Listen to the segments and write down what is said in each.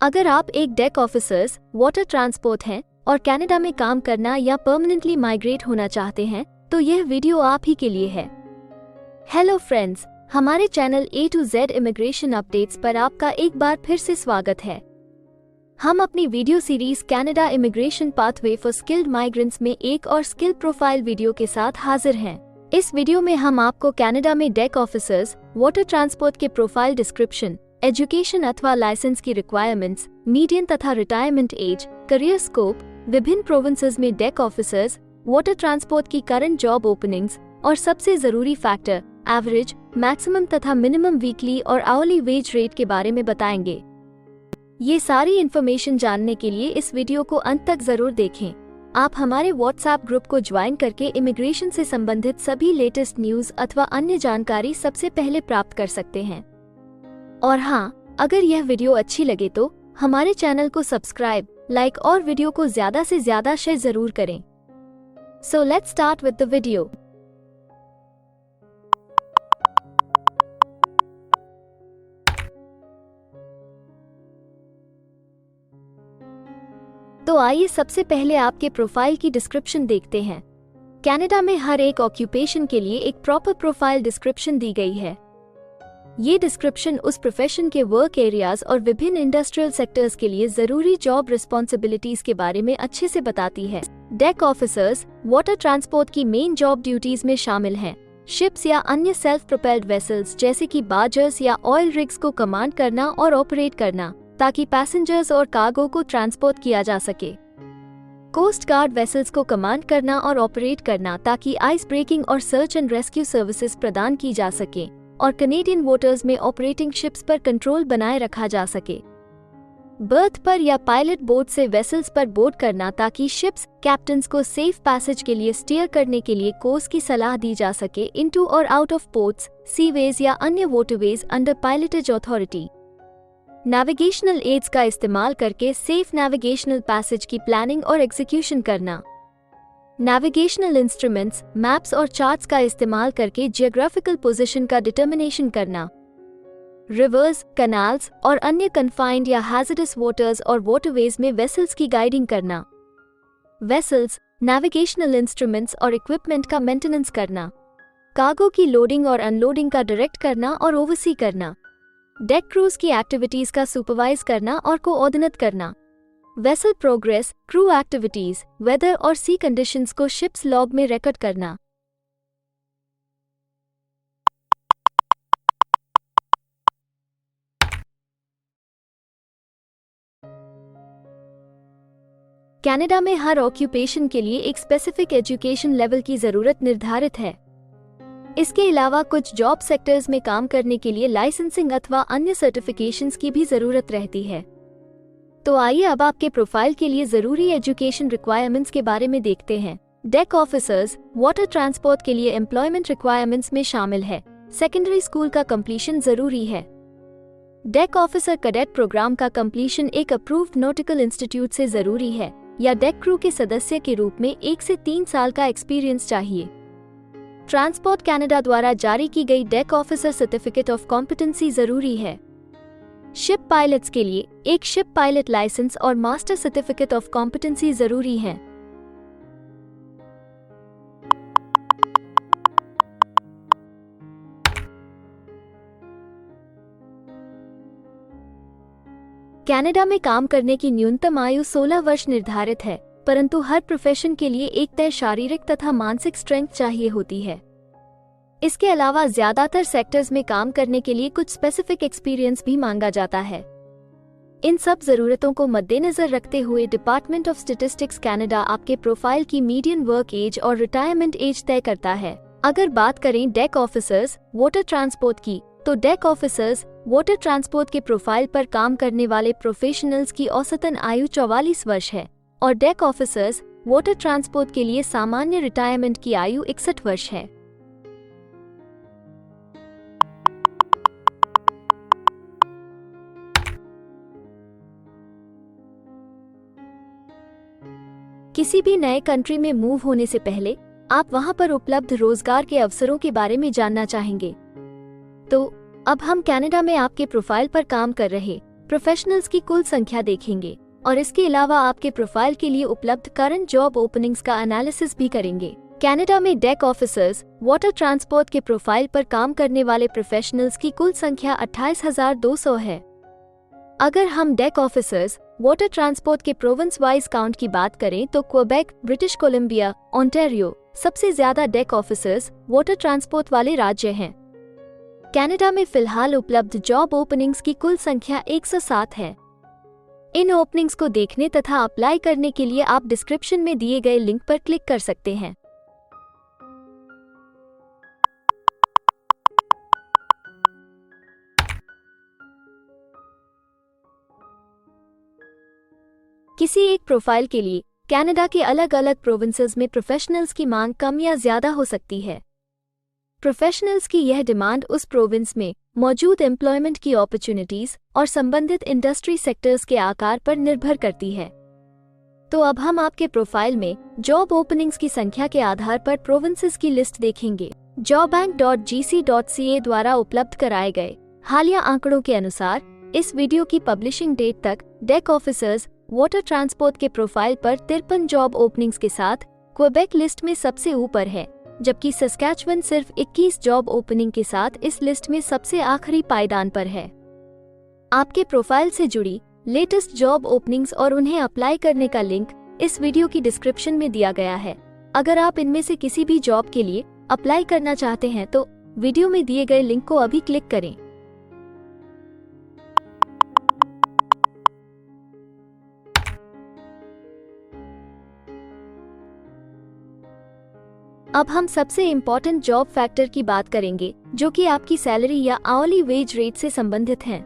अगर आप एक डेक ऑफिसर्स वाटर ट्रांसपोर्ट हैं और कनाडा में काम करना या परमानेंटली माइग्रेट होना चाहते हैं तो यह वीडियो आप ही के लिए है। हेलो फ्रेंड्स, हमारे channel A to Z immigration updates पर आपका एक बार फिर से स्वागत है। हम अपनी video series Canada immigration pathway for skilled migrants में एक और स्किल प्रोफाइल वीडियो के साथ हाजिर हैं। इस वीडियो में हम आपको कनाडा में डेक ऑफिसर्स वाटर ट्रांसपोर्ट के प्रोफाइल डिस्क्रिप्शन, एजुकेशन अथवा लाइसेंस की रिक्वायरमेंट्स, मीडियन तथा रिटायरमेंट एज, करियर स्कोप, विभिन्न प्रोविंसेस में डेक ऑफिसर्स वाटर ट्रांसपोर्ट की करंट जॉब ओपनिंग्स और सबसे जरूरी फैक्टर एवरेज, मैक्सिमम तथा मिनिमम वीकली और आवरली वेज रेट के बारे में बताएंगे। ये सारी इन्फॉर्मेशन जानने के लिए इस वीडियो को अंत तक जरूर देखें। आप हमारे व्हाट्सएप ग्रुप को ज्वाइन करके इमिग्रेशन से संबंधित सभी लेटेस्ट न्यूज अथवा अन्य जानकारी सबसे पहले प्राप्त कर सकते हैं। और हाँ, अगर यह वीडियो अच्छी लगे तो हमारे चैनल को सब्सक्राइब, लाइक और वीडियो को ज्यादा से ज्यादा शेयर जरूर करें। So let's start with the video. तो आइए सबसे पहले आपके प्रोफाइल की डिस्क्रिप्शन देखते हैं। कनाडा में हर एक ऑक्यूपेशन के लिए एक प्रॉपर प्रोफाइल डिस्क्रिप्शन दी गई है। ये डिस्क्रिप्शन उस प्रोफेशन के वर्क एरियाज और विभिन्न इंडस्ट्रियल सेक्टर्स के लिए जरूरी जॉब रिस्पॉन्सिबिलिटीज के बारे में अच्छे से बताती है। डेक ऑफिसर्स वाटर ट्रांसपोर्ट की मेन जॉब ड्यूटीज में शामिल हैं। शिप्स या अन्य सेल्फ प्रोपेल्ड वेसल्स जैसे कि बार्जर्स या ऑयल रिग्स को कमांड करना और ऑपरेट करना ताकि पैसेंजर्स और कार्गो को ट्रांसपोर्ट किया जा सके। कोस्ट गार्ड वेसल्स को कमांड करना और ऑपरेट करना ताकि आइस ब्रेकिंग और सर्च एंड रेस्क्यू सर्विसेज प्रदान की जा सके और कैनेडियन वाटर्स में ऑपरेटिंग शिप्स पर कंट्रोल बनाए रखा जा सके। बर्थ पर या पायलट बोट से वेसल्स पर बोर्ड करना ताकि शिप्स कैप्टन्स को सेफ पैसेज के लिए स्टीयर करने के लिए कोर्स की सलाह दी जा सके इनटू और आउट ऑफ पोर्ट्स, सीवेज या अन्य waterways under pilotage authority. Navigational aids का इस्तेमाल करके सेफ नेविगेशनल पैसेज की प्लानिंग और एग्जीक्यूशन करना। नेविगेशनल इंस्ट्रूमेंट्स, मैप्स और चार्ट्स का इस्तेमाल करके जियोग्राफिकल पोजीशन का डिटर्मिनेशन करना। रिवर्स, कनाल्स और अन्य कन्फाइंड या हैजर्डस वाटर्स और वाटरवेज में वेसल्स की गाइडिंग करना। वेसल्स, नेविगेशनल इंस्ट्रूमेंट्स और इक्विपमेंट का मेंटेनेंस करना। कार्गो की लोडिंग और अनलोडिंग का डायरेक्ट करना और ओवरसी करना। डेक क्रूज की एक्टिविटीज का सुपरवाइज करना और कोऑर्डिनेट करना। Vessel progress, crew activities, weather और सी कंडीशंस को शिप्स लॉग में रिकॉर्ड करना। कनाडा में हर ऑक्यूपेशन के लिए एक स्पेसिफिक एजुकेशन लेवल की जरूरत निर्धारित है। इसके अलावा कुछ जॉब सेक्टर्स में काम करने के लिए लाइसेंसिंग अथवा अन्य सर्टिफिकेशंस की भी जरूरत रहती है। तो आइए अब आपके प्रोफाइल के लिए जरूरी एजुकेशन रिक्वायरमेंट्स के बारे में देखते हैं। डेक ऑफिसर्स वाटर ट्रांसपोर्ट के लिए एम्प्लॉयमेंट रिक्वायरमेंट्स में शामिल है। सेकेंडरी स्कूल का कंप्लीशन जरूरी है। डेक ऑफिसर कैडेट प्रोग्राम का कंप्लीशन एक अप्रूव्ड नॉटिकल इंस्टीट्यूट से जरूरी है या डेक क्रू के सदस्य के रूप में 1 से 3 साल का एक्सपीरियंस चाहिए। ट्रांसपोर्ट कनाडा द्वारा जारी की गई deck officer certificate of competency जरूरी है। शिप पायलट्स के लिए एक शिप पायलट लाइसेंस और मास्टर सर्टिफिकेट ऑफ कॉम्पिटेंसी जरूरी है। कनाडा में काम करने की न्यूनतम आयु 16 वर्ष निर्धारित है, परंतु हर प्रोफेशन के लिए एक तय शारीरिक तथा मानसिक स्ट्रेंथ चाहिए होती है। इसके अलावा ज्यादातर सेक्टर्स में काम करने के लिए कुछ स्पेसिफिक एक्सपीरियंस भी मांगा जाता है। इन सब जरूरतों को मद्देनजर रखते हुए डिपार्टमेंट ऑफ स्टैटिस्टिक्स कनाडा आपके प्रोफाइल की मीडियन वर्क एज और रिटायरमेंट एज तय करता है। अगर बात करें डेक ऑफिसर्स वाटर ट्रांसपोर्ट की, तो डेक ऑफिसर्स वाटर ट्रांसपोर्ट के प्रोफाइल पर काम करने वाले प्रोफेशनल्स की औसतन आयु 44 वर्ष है और डेक ऑफिसर्स वाटर ट्रांसपोर्ट के लिए सामान्य रिटायरमेंट की आयु 61 वर्ष है। किसी भी नए कंट्री में मूव होने से पहले आप वहां पर उपलब्ध रोजगार के अवसरों के बारे में जानना चाहेंगे। तो अब हम कनाडा में आपके प्रोफाइल पर काम कर रहे प्रोफेशनल्स की कुल संख्या देखेंगे और इसके अलावा आपके प्रोफाइल के लिए उपलब्ध करंट जॉब ओपनिंग्स का एनालिसिस भी करेंगे। कनाडा में डेक ऑफिसर्स, वाटर ट्रांसपोर्ट के प्रोफाइल पर काम करने वाले प्रोफेशनल्स की कुल संख्या 28,200 है। अगर हम डेक ऑफिसर्स, वाटर ट्रांसपोर्ट के प्रोविंस वाइज काउंट की बात करें तो क्वेबेक, ब्रिटिश कोलंबिया, ओंटारियो सबसे ज्यादा डेक ऑफिसर्स, वाटर ट्रांसपोर्ट वाले राज्य हैं। कनाडा में फिलहाल उपलब्ध जॉब ओपनिंग्स की कुल संख्या 107 है। इन ओपनिंग्स को देखने तथा अप्लाई करने के लिए आप डिस्क्रिप्शन में दिए गए लिंक पर क्लिक कर सकते हैं। किसी एक प्रोफाइल के लिए कनाडा के अलग अलग प्रोविंसेस में प्रोफेशनल्स की मांग कम या ज्यादा हो सकती है। प्रोफेशनल्स की यह डिमांड उस प्रोविंस में मौजूद एम्प्लॉयमेंट की अपॉर्चुनिटीज और संबंधित इंडस्ट्री सेक्टर्स के आकार पर निर्भर करती है। तो अब हम आपके प्रोफाइल में जॉब ओपनिंग्स की संख्या के आधार पर प्रोविंसेस की लिस्ट देखेंगे। jobbank.gc.ca द्वारा उपलब्ध कराए गए हालिया आंकड़ों के अनुसार इस वीडियो की पब्लिशिंग डेट तक डेक ऑफिसर्स, वाटर ट्रांसपोर्ट के प्रोफाइल पर 53 जॉब ओपनिंग्स के साथ क्वेबेक लिस्ट में सबसे ऊपर है, जबकि सस्कैचुअन सिर्फ 21 जॉब ओपनिंग के साथ इस लिस्ट में सबसे आखिरी पायदान पर है। आपके प्रोफाइल से जुड़ी लेटेस्ट जॉब ओपनिंग्स और उन्हें अप्लाई करने का लिंक इस वीडियो की डिस्क्रिप्शन में दिया गया है। अगर आप इनमें से किसी भी जॉब के लिए अप्लाई करना चाहते हैं तो वीडियो में दिए गए लिंक को अभी क्लिक करें। अब हम सबसे इम्पोर्टेंट जॉब फैक्टर की बात करेंगे, जो कि आपकी सैलरी या आवली वेज रेट से संबंधित हैं।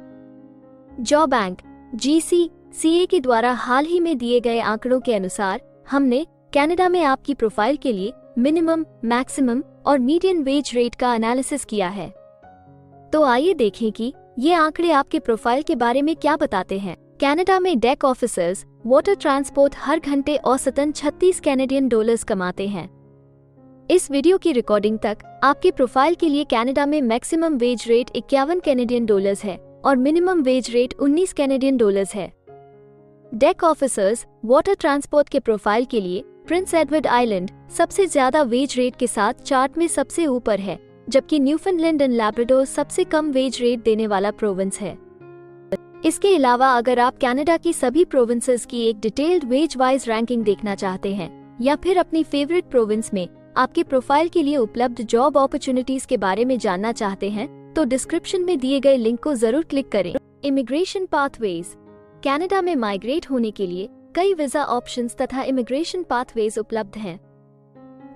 jobbank.gc.ca के द्वारा हाल ही में दिए गए आंकड़ों के अनुसार हमने कनाडा में आपकी प्रोफाइल के लिए मिनिमम, मैक्सिमम और मीडियन वेज रेट का एनालिसिस किया है। तो आइए देखें कि ये आंकड़े आपके प्रोफाइल के बारे में क्या बताते हैं। कनाडा में डेक ऑफिसर्स, वाटर ट्रांसपोर्ट हर घंटे औसतन 36 कैनेडियन डॉलर्स कमाते हैं। इस वीडियो की रिकॉर्डिंग तक आपके प्रोफाइल के लिए कनाडा में maximum wage rate 51 Canadian dollars है और minimum wage rate 19 Canadian dollars है। डेक ऑफिसर्स, वाटर ट्रांसपोर्ट के प्रोफाइल के लिए प्रिंस एडवर्ड आइलैंड सबसे ज्यादा वेज रेट के साथ चार्ट में सबसे ऊपर है, जबकि न्यूफाउंडलैंड एंड लैब्राडोर सबसे कम वेज रेट देने वाला प्रोविंस है। इसके अलावा अगर आप कनाडा की सभी प्रोविंसेस की एक डिटेल्ड वेज वाइज रैंकिंग देखना चाहते हैं या फिर अपनी फेवरेट प्रोविंस में आपके प्रोफाइल के लिए उपलब्ध जॉब अपॉर्चुनिटीज के बारे में जानना चाहते हैं तो डिस्क्रिप्शन में दिए गए लिंक को जरूर क्लिक करें। Immigration pathways. कनाडा में माइग्रेट होने के लिए कई वीजा ऑप्शंस तथा इमिग्रेशन पाथवेज उपलब्ध हैं।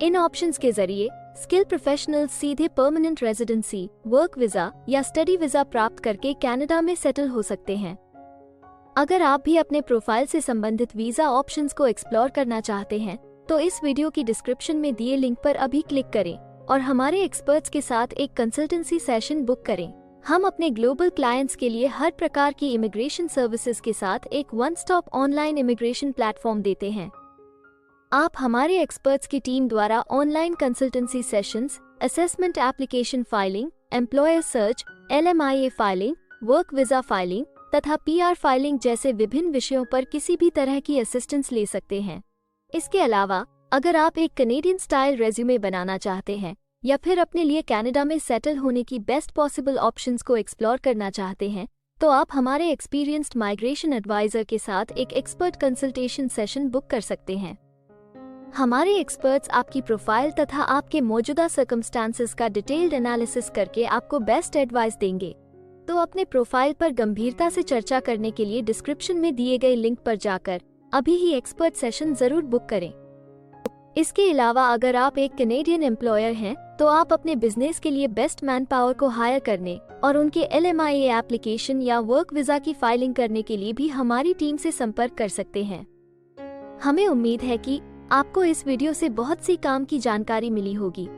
इन ऑप्शंस के जरिए स्किल प्रोफेशनल्स सीधे परमानेंट रेजिडेंसी, वर्क वीजा या स्टडी वीजा प्राप्त करके कनाडा में सेटल हो सकते हैं। अगर आप भी अपने प्रोफाइल से संबंधित वीजा ऑप्शंस को एक्सप्लोर करना चाहते हैं तो इस वीडियो की डिस्क्रिप्शन में दिए लिंक पर अभी क्लिक करें और हमारे एक्सपर्ट्स के साथ एक कंसल्टेंसी सेशन बुक करें। हम अपने ग्लोबल क्लाइंट्स के लिए हर प्रकार की इमिग्रेशन सर्विसेज के साथ एक one stop online immigration platform देते हैं। आप हमारे एक्सपर्ट्स की टीम द्वारा online consultancy sessions, assessment application filing, employer search, LMIA filing, work visa filing तथा PR फाइलिंग जैसे विभिन्न विषयों पर किसी भी तरह की असिस्टेंस ले सकते हैं। इसके अलावा अगर आप एक कनेडियन स्टाइल रेज्यूमे बनाना चाहते हैं या फिर अपने लिए कनाडा में सेटल होने की बेस्ट पॉसिबल ऑप्शंस को एक्सप्लोर करना चाहते हैं तो आप हमारे एक्सपीरियंस्ड माइग्रेशन एडवाइजर के साथ एक एक्सपर्ट कंसल्टेशन सेशन बुक कर सकते हैं। हमारे एक्सपर्ट्स आपकी प्रोफाइल तथा आपके मौजूदा सर्कमस्टांसेस का डिटेल्ड एनालिसिस करके आपको बेस्ट एडवाइस देंगे। तो अपने प्रोफाइल पर गंभीरता से चर्चा करने के लिए डिस्क्रिप्शन में दिए गए लिंक पर जाकर अभी ही एक्सपर्ट सेशन जरूर बुक करें। इसके अलावा अगर आप एक कनेडियन एम्प्लॉयर हैं तो आप अपने बिजनेस के लिए बेस्ट मैन पावर को हायर करने और उनके LMIA एप्लीकेशन या वर्क वीजा की फाइलिंग करने के लिए भी हमारी टीम से संपर्क कर सकते हैं। हमें उम्मीद है कि आपको इस वीडियो से बहुत सी काम की जानकारी मिली होगी।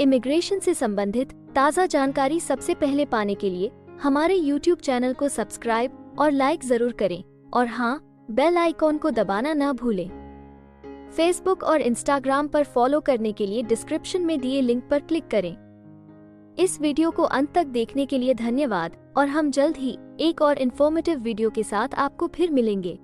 इमिग्रेशन से संबंधित ताज़ा जानकारी सबसे पहले पाने के लिए हमारे YouTube चैनल को सब्सक्राइब और लाइक जरूर करें और हाँ, बेल आइकॉन को दबाना ना भूलें। फेसबुक और इंस्टाग्राम पर फॉलो करने के लिए डिस्क्रिप्शन में दिए लिंक पर क्लिक करें। इस वीडियो को अंत तक देखने के लिए धन्यवाद और हम जल्द ही एक और इन्फॉर्मेटिव वीडियो के साथ आपको फिर मिलेंगे।